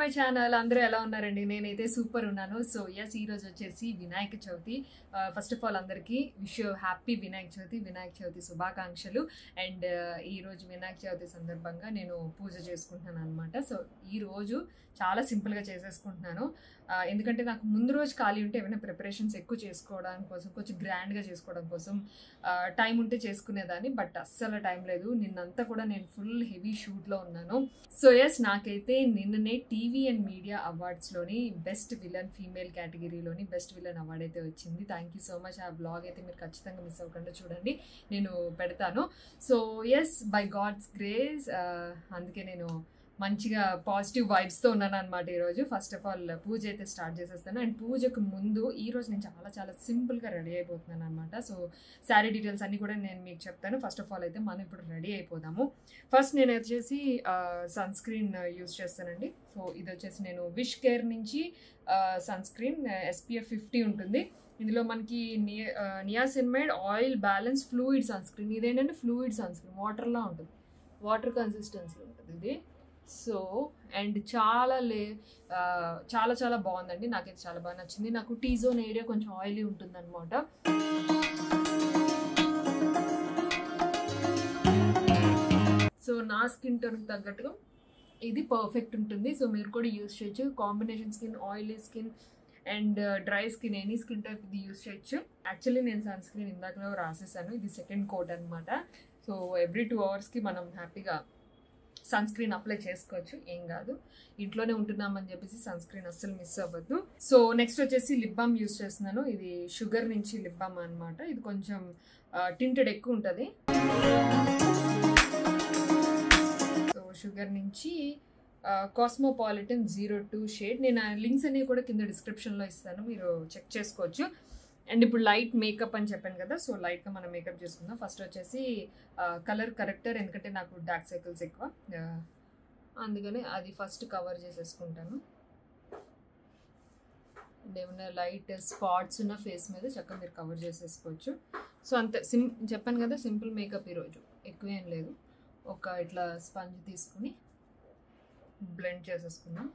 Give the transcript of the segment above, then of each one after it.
My channel. అందరూ ఎలా ఉన్నారండి? నేనైతే సూపర్ ఉన్నాను. సో ఎస్, ఈరోజు వచ్చేసి Vinayaka Chavithi. First of all అందరికీ విష్ హ్యాపీ వినాయక చవితి శుభాకాంక్షలు. అండ్ ఈరోజు వినాయక చవితి సందర్భంగా నేను పూజ చేసుకుంటున్నాను అనమాట. సో ఈరోజు చాలా సింపుల్గా చేసేసుకుంటున్నాను. ఎందుకంటే నాకు ముందు రోజు ఖాళీ ఉంటే ఏమైనా ప్రిపరేషన్స్ ఎక్కువ చేసుకోవడానికి కోసం, కొంచెం గ్రాండ్గా చేసుకోవడం కోసం టైం ఉంటే చేసుకునేదాన్ని. బట్ అస్సలు టైం లేదు. నిన్నంతా కూడా నేను ఫుల్ హెవీ షూట్లో ఉన్నాను. సో ఎస్, నాకైతే నిన్ననే టీవీ అండ్ మీడియా అవార్డ్స్లోని బెస్ట్ విలన్ ఫీమేల్ కేటగిరీలోని బెస్ట్ విలన్ అవార్డ్ అయితే వచ్చింది. Thank you so much. ఆ బ్లాగ్ అయితే మీరు ఖచ్చితంగా మిస్ అవ్వకుండా చూడండి, నేను పెడతాను. So yes, by God's grace అందుకే నేను మంచిగా పాజిటివ్ వైబ్స్తో ఉన్నాను అనమాట ఈరోజు. ఫస్ట్ ఆఫ్ ఆల్ పూజ అయితే స్టార్ట్ చేసేస్తాను. అండ్ పూజకు ముందు ఈరోజు నేను చాలా సింపుల్గా రెడీ అయిపోతున్నాను అనమాట. సో శారీ డీటెయిల్స్ అన్నీ కూడా నేను మీకు చెప్తాను. ఫస్ట్ ఆఫ్ ఆల్ అయితే మనం ఇప్పుడు రెడీ అయిపోదాము. ఫస్ట్ నేను వచ్చేసి సన్ స్క్రీన్ యూజ్ చేస్తానండి. సో ఇది వచ్చేసి నేను విష్ కేర్ నుంచి సన్ స్క్రీన్ SPF 50 ఉంటుంది. ఇందులో మనకి niacinamide oil balance fluid sunscreen. ఇదేంటంటే ఫ్లూయిడ్ సన్ స్క్రీన్, వాటర్లా ఉంటుంది, వాటర్ కన్సిస్టెన్సీ ఉంటుంది ఇది. సో అండ్ చాలా బాగుందండి. నాకైతే చాలా బాగా నచ్చింది. నాకు టీ జోన్ ఏరియా కొంచెం ఆయిలీ ఉంటుంది అనమాట. సో నా స్కిన్ టోన్కి తగ్గట్టుగా ఇది పర్ఫెక్ట్ ఉంటుంది. సో మీరు కూడా యూజ్ చేయొచ్చు. Combination skin, oily skin and dry skin, any skin type ఇది యూజ్ చేయొచ్చు. యాక్చువల్లీ నేను సన్ స్క్రీన్ ఇందాకలో రాసేసాను. ఇది సెకండ్ కోట్ అనమాట. సో ఎవ్రీ 2 అవర్స్కి మనం హ్యాపీగా సన్ స్క్రీన్ అప్లై చేసుకోవచ్చు, ఏం కాదు. ఇంట్లోనే ఉంటున్నామని చెప్పేసి సన్ స్క్రీన్ అస్సలు మిస్ అవ్వద్దు. సో నెక్స్ట్ వచ్చేసి లిప్ బామ్ యూజ్ చేస్తున్నాను. ఇది షుగర్ నుంచి లిప్ బామ్ అనమాట. ఇది కొంచెం టింటెడ్ ఎక్కువ ఉంటుంది. సో షుగర్ నుంచి కాస్మోపాలిటన్ 02 షేడ్. నేను లింక్స్ అన్ని కూడా కింద డిస్క్రిప్షన్లో ఇస్తాను, మీరు చెక్ చేసుకోవచ్చు. అండ్ ఇప్పుడు లైట్ మేకప్ అని చెప్పాను కదా, సో లైట్గా మనం మేకప్ చేసుకుందాం. ఫస్ట్ వచ్చేసి కలర్ కరెక్టర్, ఎందుకంటే నాకు డార్క్ సర్కిల్స్ ఎక్కువ, అందుకని అది ఫస్ట్ కవర్ చేసేసుకుంటాను. అండ్ ఏమైనా లైట్ స్పాట్స్ ఉన్న ఫేస్ మీద చక్కగా మీరు కవర్ చేసేసుకోవచ్చు. సో అంతే, చెప్పాను కదా, సింపుల్ మేకప్ ఈరోజు, ఎక్కువ ఏం లేదు. ఒక ఇట్లా స్పంజ్ తీసుకుని బ్లెండ్ చేసేసుకున్నాం.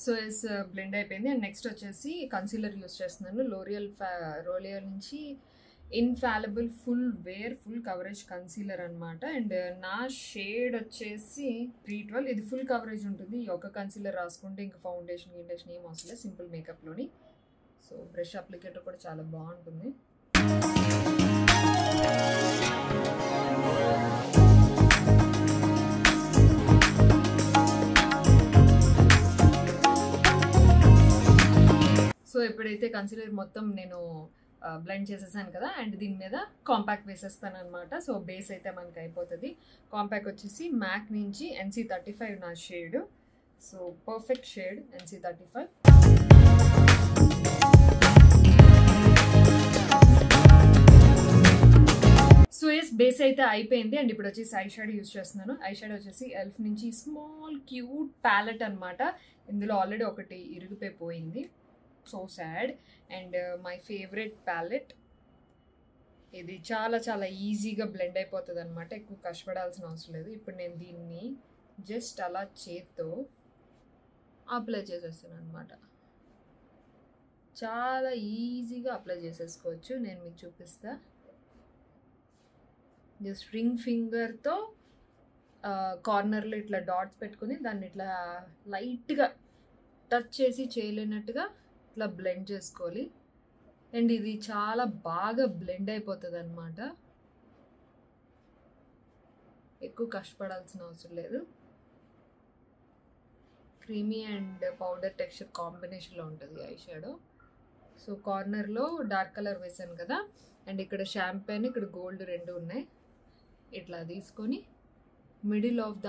సో ఎస్, బ్లెండ్ అయిపోయింది. అండ్ నెక్స్ట్ వచ్చేసి కన్సీలర్ యూస్ చేస్తున్నాను. లోరియల్ నుంచి ఇన్ఫాలిబుల్ ఫుల్ కవరేజ్ కన్సీలర్ అనమాట. అండ్ నా షేడ్ వచ్చేసి 312. ఇది ఫుల్ కవరేజ్ ఉంటుంది. ఈ ఒక కన్సీలర్ రాసుకుంటే ఇంకా ఫౌండేషన్ ఏం అవసరం లేదు, సింపుల్ మేకప్లోని. సో బ్రష్ అప్లికేటర్ కూడా చాలా బాగుంటుంది. సో ఎప్పుడైతే కన్సీలర్ మొత్తం నేను బ్లెండ్ చేసేసాను కదా, అండ్ దీని మీద కాంపాక్ట్ వేసేస్తాను అనమాట. సో బేస్ అయితే మనకి అయిపోతుంది. కాంపాక్ట్ వచ్చేసి మ్యాక్ నుంచి NC35 నా shade. So perfect shade NC35. So yes, base అయితే అయిపోయింది. అండ్ ఇప్పుడు వచ్చేసి ఐ షాడో యూజ్ చేస్తున్నాను. ఐ షాడో వచ్చేసి ఎల్ఫ్ నుంచి స్మాల్ క్యూట్ ప్యాలెట్ అనమాట. ఇందులో ఆల్రెడీ ఒకటి ఇరిగిపోయింది, so sad. And my favourite palette ఇది. చాలా ఈజీగా బ్లెండ్ అయిపోతుంది అనమాట, ఎక్కువ కష్టపడాల్సిన అవసరం లేదు. ఇప్పుడు నేను దీన్ని జస్ట్ అలా చేత్తో అప్లై చేసేస్తాను అనమాట. చాలా ఈజీగా అప్లై చేసేసుకోవచ్చు. నేను మీకు చూపిస్తా. జస్ట్ రింగ్ ఫింగర్తో కార్నర్లో ఇట్లా డాట్స్ పెట్టుకుని దాన్ని ఇట్లా లైట్గా టచ్ చేసి చేయలేనట్టుగా ఇట్లా బ్లెండ్ చేసుకోవాలి. అండ్ ఇది చాలా బాగా బ్లెండ్ అయిపోతుంది అనమాట, ఎక్కువ కష్టపడాల్సిన అవసరం లేదు. క్రీమీ అండ్ పౌడర్ టెక్స్చర్ కాంబినేషన్లో ఉంటుంది ఐ షాడో. సో కార్నర్లో డార్క్ కలర్ వేసాను కదా, అండ్ ఇక్కడ షాంపెయిన్, ఇక్కడ గోల్డ్ రెండు ఉన్నాయి. ఇట్లా తీసుకొని middle of the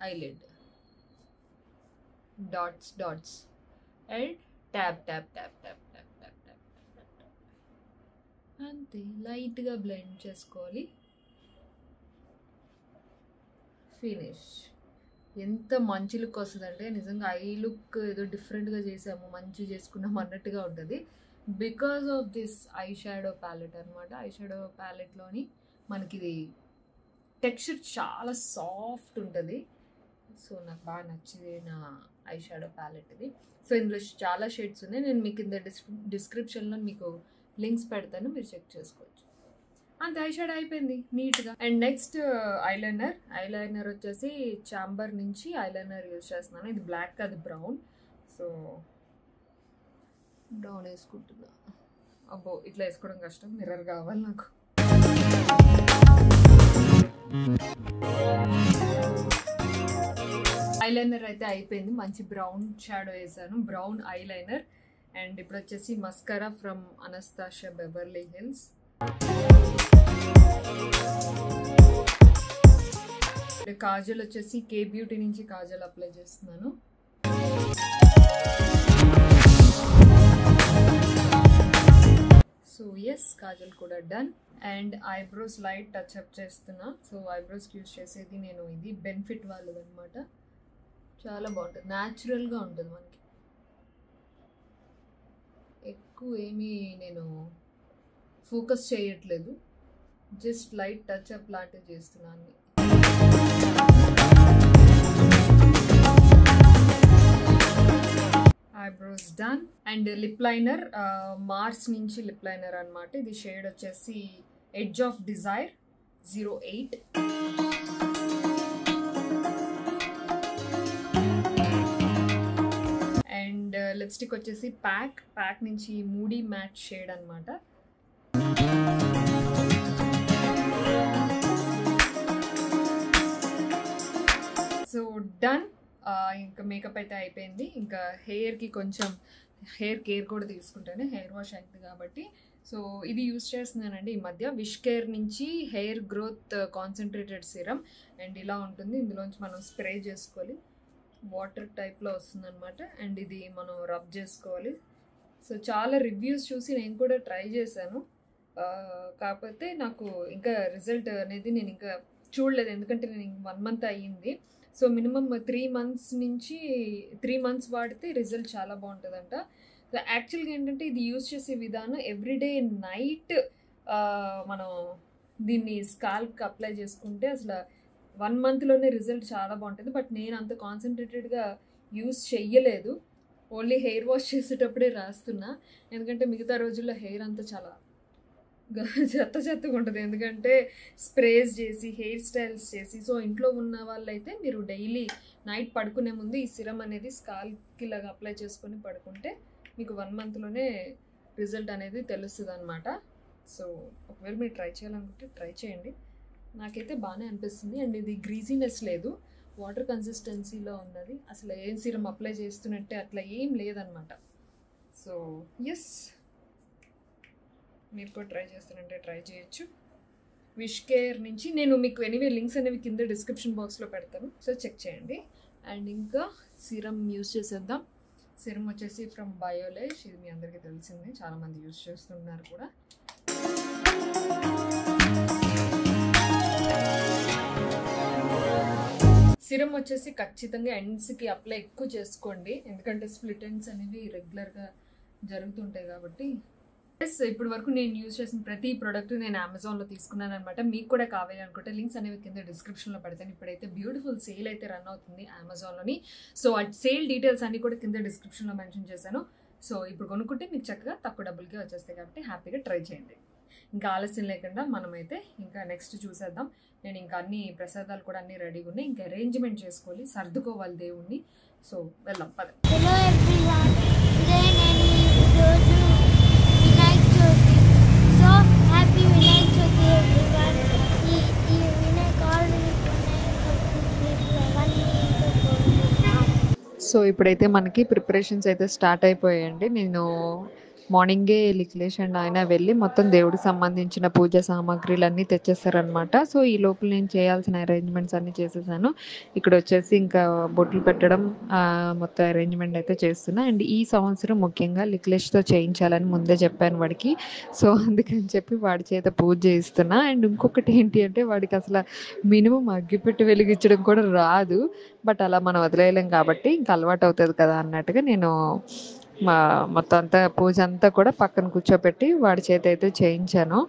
eyelid dots and tap అంతే, లైట్గా బ్లెండ్ చేసుకోవాలి. ఫినిష్. ఎంత మంచి లుక్ వస్తుందంటే, నిజంగా ఐ లుక్ ఏదో డిఫరెంట్గా చేసాము, మంచి చేసుకున్నాము అన్నట్టుగా ఉంటుంది. Because of this eye shadow palette అనమాట. ఐ షాడో ప్యాలెట్లోని మనకి ఇది టెక్స్చర్ చాలా సాఫ్ట్ ఉంటుంది. సో నాకు బాగా నచ్చింది నా ఐ షాడో ప్యాలెట్ ఇది. సో ఇందులో చాలా షేడ్స్ ఉన్నాయి. నేను మీకు కింద డిస్క్రిప్షన్లో మీకు లింక్స్ పెడతాను, మీరు చెక్ చేసుకోవచ్చు. అంతే, ఐ షాడో అయిపోయింది నీట్గా. అండ్ నెక్స్ట్ ఐలైనర్ వచ్చేసి చాంబర్ నుంచి ఐలైనర్ యూజ్ చేస్తున్నాను. ఇది బ్లాక్ అది బ్రౌన్. సో బ్రౌన్ వేసుకుంటున్నా. అబ్బో ఇట్లా వేసుకోవడం కష్టం, మిర్రర్ కావాలి నాకు. ఐలైనర్ అయితే అయిపోయింది, మంచి బ్రౌన్ షాడో వేసాను, బ్రౌన్ ఐలైనర్. అండ్ ఇప్పుడు వచ్చేసి mascara from Anastasia Beverly Hills. Kajal వచ్చేసి కే బ్యూటీ నుంచి కాజల్ అప్లై చేస్తున్నాను. సో ఎస్, కాజల్ కూడా done. And eyebrows light touch up చేస్తున్నా. సో ఐబ్రోస్కి యూజ్ చేసేది నేను ఇది బెనిఫిట్ వాళ్ళది అనమాట. చాలా బాగుంటుంది, న్యాచురల్గా ఉంటుంది మనకి. ఎక్కువ ఏమీ నేను ఫోకస్ చేయట్లేదు, జస్ట్ లైట్ టచ్ అప్ లాంటివి చేస్తున్నాను. Eyebrows done. And lip liner Mars నుంచి లిప్ లైనర్ అనమాట. ఇది షేడ్ వచ్చేసి edge of desire 08. And lipstick వచ్చేసి ప్యాక్ నుంచి మూడీ మ్యాట్ షేడ్ అనమాట. So done. ఇంకా మేకప్ అయితే అయిపోయింది. ఇంకా హెయిర్కి కొంచెం హెయిర్ కేర్ కూడా తీసుకుంటాను, హెయిర్ వాష్ అయింది కాబట్టి. సో ఇది యూస్ చేస్తున్నానండి ఈ మధ్య, విష్ కేర్ నుంచి hair growth concentrated serum. And ఇలా ఉంటుంది, ఇందులోంచి మనం స్ప్రే చేసుకోవాలి, వాటర్ టైప్లో వస్తుంది అనమాట. అండ్ ఇది మనం రబ్ చేసుకోవాలి. సో చాలా రివ్యూస్ చూసి నేను కూడా ట్రై చేశాను, కాకపోతే నాకు ఇంకా రిజల్ట్ అనేది నేను ఇంకా చూడలేదు, ఎందుకంటే నేను 1 month అయ్యింది. సో మినిమమ్ 3 months వాడితే రిజల్ట్ చాలా బాగుంటుందంట. సో యాక్చువల్గా ఏంటంటే ఇది యూజ్ చేసే విధానం ఎవ్రీడే నైట్ మనం దీన్ని స్కాల్ప్కి అప్లై చేసుకుంటే అసలు 1 monthలోనే రిజల్ట్ చాలా బాగుంటుంది. బట్ నేను అంత కాన్సన్ట్రేటెడ్గా యూజ్ చెయ్యలేదు, ఓన్లీ హెయిర్ వాష్ చేసేటప్పుడే రాస్తున్నా. ఎందుకంటే మిగతా రోజుల్లో హెయిర్ అంతా చాలా చెత్తగా ఉంటుంది, ఎందుకంటే స్ప్రేస్ చేసి హెయిర్ స్టైల్స్ చేసి. సో ఇంట్లో ఉన్న వాళ్ళైతే మీరు డైలీ నైట్ పడుకునే ముందు ఈ సిరమ్ అనేది స్కాల్ప్కి ఇలాగా అప్లై చేసుకొని పడుకుంటే మీకు 1 monthలోనే రిజల్ట్ అనేది తెలుస్తుంది అనమాట. సో ఒకవేళ మీరు ట్రై చేయాలనుకుంటే ట్రై చేయండి, నాకైతే బాగానే అనిపిస్తుంది. అండ్ ఇది గ్రీజీనెస్ లేదు, వాటర్ కన్సిస్టెన్సీలో ఉన్నది, అసలు ఏం సిరమ్ అప్లై చేస్తున్నట్టే అట్లా ఏం లేదనమాట. సో ఎస్, మీరు కూడా ట్రై చేస్తానంటే ట్రై చేయొచ్చు. విష్ కేర్ నుంచి నేను మీకు ఎనీవే లింక్స్ అనేవి కింద డిస్క్రిప్షన్ బాక్స్లో పెడతాను, సో చెక్ చేయండి. అండ్ ఇంకా సిరమ్ యూజ్ చేసేద్దాం. సిరమ్ వచ్చేసి ఫ్రమ్ బయోలేజ్, ఇది మీ అందరికీ తెలిసిందే, చాలామంది యూజ్ చేస్తున్నారు కూడా. సిరమ్ వచ్చేసి ఖచ్చితంగా ఎండ్స్కి అప్లై ఎక్కువ చేసుకోండి, ఎందుకంటే స్ప్లిట్ ఎండ్స్ అనేవి రెగ్యులర్గా జరుగుతుంటాయి కాబట్టి. ఇప్పటి వరకు నేను యూజ్ చేసిన ప్రతి ప్రోడక్ట్ నేను అమెజాన్లో తీసుకున్నాను అనమాట. మీకు కూడా కావాలి అనుకుంటే లింక్స్ అనేవి కింద డిస్క్రిప్షన్లో పెడతాను. ఇప్పుడైతే బ్యూటిఫుల్ సేల్ అయితే రన్ అవుతుంది అమెజాన్లోని. సో ఆ సేల్ డీటెయిల్స్ అన్ని కూడా కింద డిస్క్రిప్షన్లో మెన్షన్ చేశాను. సో ఇప్పుడు కొనుక్కుంటే మీకు చక్కగా తక్కువ డబ్బులకే వచ్చేస్తాయి కాబట్టి హ్యాపీగా ట్రై చేయండి. ఇంకా ఆలస్యం లేకుండా మనమైతే ఇంకా నెక్స్ట్ చూసేద్దాం. నేను ఇంకా అన్ని ప్రసాదాలు కూడా అన్నీ రెడీగా ఉన్నాయి, ఇంకా అరేంజ్మెంట్ చేసుకోవాలి, సర్దుకోవాలి దేవుణ్ణి. సో వెళ్దాం పద. సో ఇప్పుడైతే మనకి ప్రిపరేషన్స్ అయితే స్టార్ట్ అయిపోయాయండి. నేను మార్నింగే లిక్లేష్ అండ్ ఆయన వెళ్ళి మొత్తం దేవుడికి సంబంధించిన పూజ సామాగ్రిలు అన్నీ తెచ్చేస్తారనమాట. సో ఈ లోపల నేను చేయాల్సిన అరేంజ్మెంట్స్ అన్నీ చేసేసాను. ఇక్కడ వచ్చేసి ఇంకా బొట్లు పెట్టడం మొత్తం అరేంజ్మెంట్ అయితే చేస్తున్నా. అండ్ ఈ సంవత్సరం ముఖ్యంగా లిక్లేష్తో చేయించాలని ముందే చెప్పాను వాడికి. సో అందుకని చెప్పి వాడి చేత పూజ చేయిస్తున్నా. అండ్ ఇంకొకటి ఏంటి అంటే వాడికి అసలు మినిమం అగ్గిపెట్టి వెలిగించడం కూడా రాదు, బట్ అలా మనం వదిలేయలేం కాబట్టి ఇంకా అలవాటు అవుతుంది కదా అన్నట్టుగా నేను మొత్తం అంతా పూజ అంతా కూడా పక్కన కూర్చోపెట్టి వాడి చేత అయితే చేయించాను.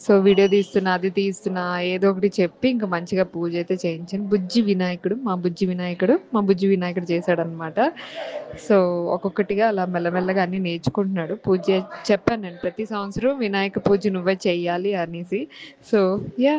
సో వీడియో తీస్తున్నా, అది తీస్తున్నా, ఏదో ఒకటి చెప్పి ఇంకా మంచిగా పూజ అయితే చేయించాను. మా బుజ్జి వినాయకుడు చేశాడనమాట. సో ఒక్కొక్కటిగా అలా మెల్లమెల్లగా అన్ని నేర్చుకుంటున్నాడు. చెప్పాను నేను ప్రతి సంవత్సరం వినాయక పూజ నువ్వే చెయ్యాలి అనేసి. So yeah.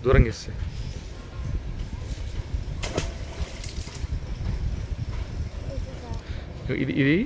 దూరంగా ఇస్తే ఇది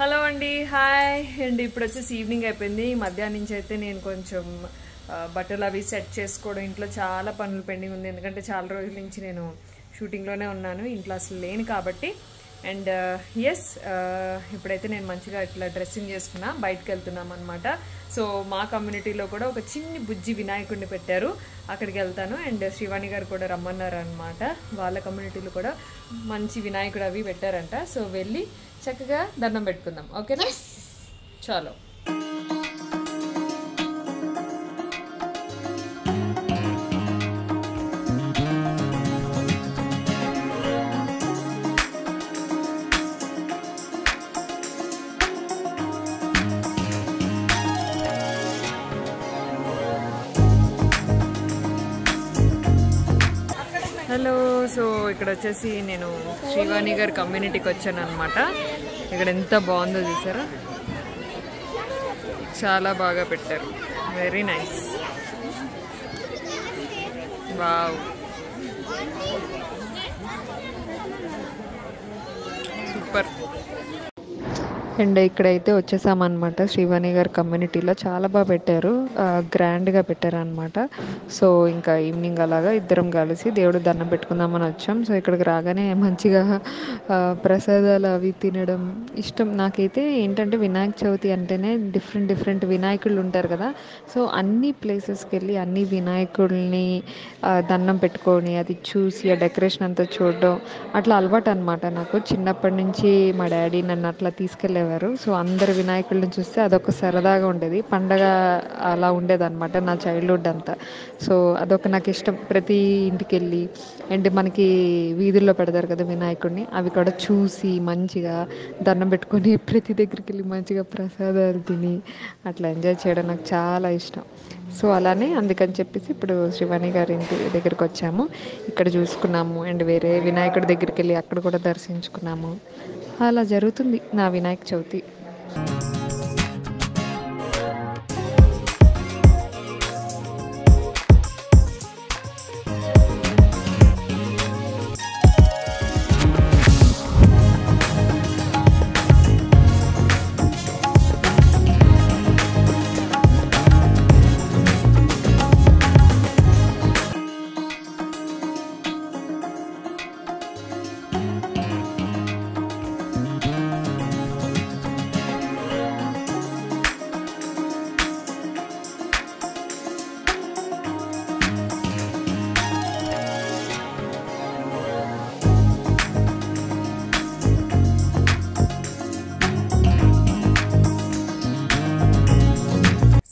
హలో అండి, హాయ్ అండి. ఇప్పుడు వచ్చేసి ఈవినింగ్ అయిపోయింది. మధ్యాహ్నం నుంచి అయితే నేను కొంచెం బట్టలు అవి సెట్ చేసుకోవడం, ఇంట్లో చాలా పనులు పెండింగ్ ఉంది. ఎందుకంటే చాలా రోజుల నుంచి నేను షూటింగ్లోనే ఉన్నాను, ఇంట్లో అసలు లేను కాబట్టి. అండ్ ఎస్, ఇప్పుడైతే నేను మంచిగా ఇట్లా డ్రెస్సింగ్ చేసుకున్నా, బయటకు వెళ్తున్నాం అనమాట. సో మా కమ్యూనిటీలో కూడా ఒక చిన్ని బుజ్జి వినాయకుడిని పెట్టారు, అక్కడికి వెళ్తాను. అండ్ శ్రీవాణి గారు కూడా రమ్మన్నారు అనమాట. వాళ్ళ కమ్యూనిటీలో కూడా మంచి వినాయకుడు అవి పెట్టారంట. సో వెళ్ళి చక్కగా దండం పెట్టుకుందాం, ఓకేనా? చాలు. హలో, సో ఇక్కడ వచ్చేసి నేను శ్రీవాణి గారి కమ్యూనిటీకి వచ్చాను అనమాట. ఇక్కడ ఎంత బాగుందో చూసారా, చాలా బాగా పెట్టారు, very nice, wow, super. And ఇక్కడైతే వచ్చేసామన్నమాట. శ్రీవాణి గారి కమ్యూనిటీలో చాలా బాగా పెట్టారు, గ్రాండ్గా పెట్టారు అనమాట. సో ఇంకా ఈవినింగ్ అలాగా ఇద్దరం కలిసి దేవుడు దండం పెట్టుకుందామని వచ్చాం. సో ఇక్కడికి రాగానే మంచిగా ప్రసాదాలు అవి తినడం ఇష్టం నాకైతే. ఏంటంటే వినాయక చవితి అంటేనే డిఫరెంట్ డిఫరెంట్ వినాయకుళ్ళు ఉంటారు కదా. సో అన్ని ప్లేసెస్కి వెళ్ళి అన్ని వినాయకుల్ని దండం పెట్టుకొని అది చూసి ఆ డెకరేషన్ అంతా చూడడం అట్లా అలవాటు అనమాట నాకు. చిన్నప్పటి నుంచి మా డాడీ నన్ను అట్లా తీసుకెళ్ళేవారు. సో అందరు వినాయకుడిని చూస్తే అదొక సరదాగా ఉండేది, పండగ అలా ఉండేదన్నమాట నా చైల్డ్హుడ్ అంతా. సో అదొక నాకు ఇష్టం. ప్రతి ఇంటికి వెళ్ళి అండ్ మనకి వీధుల్లో పెడతారు కదా వినాయకుడిని, అవి కూడా చూసి మంచిగా దండం పెట్టుకొని ప్రతి దగ్గరికి వెళ్ళి మంచిగా ప్రసాదాలు తిని అట్లా ఎంజాయ్ చేయడం నాకు చాలా ఇష్టం. సో అలానే అందుకని చెప్పేసి ఇప్పుడు శ్రీవాణి గారి ఇంటి దగ్గరికి వచ్చాము, ఇక్కడ చూసుకున్నాము అండ్ వేరే వినాయకుడి దగ్గరికి వెళ్ళి అక్కడ కూడా దర్శించుకున్నాము. అలా జరుగుతుంది నా వినాయక చవితి.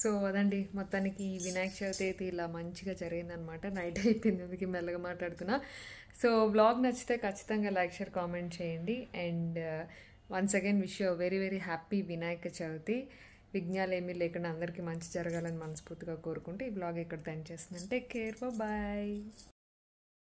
సో అదండి, మొత్తానికి ఈ వినాయక చవితి అయితే ఇలా మంచిగా జరిగిందనమాట. నైట్ అయిపోయింది, అందుకే మెల్లగా మాట్లాడుతున్నా. సో బ్లాగ్ నచ్చితే ఖచ్చితంగా లైక్, షేర్, కామెంట్ చేయండి. And once again wish you very very happy Vinayaka Chavithi. విఘ్నాలు ఏమీ లేకుండా అందరికీ మంచి జరగాలని మనస్ఫూర్తిగా కోరుకుంటూ ఈ బ్లాగ్ ఇక్కడ ఎండ్ చేస్తున్నాను. Take care, bye.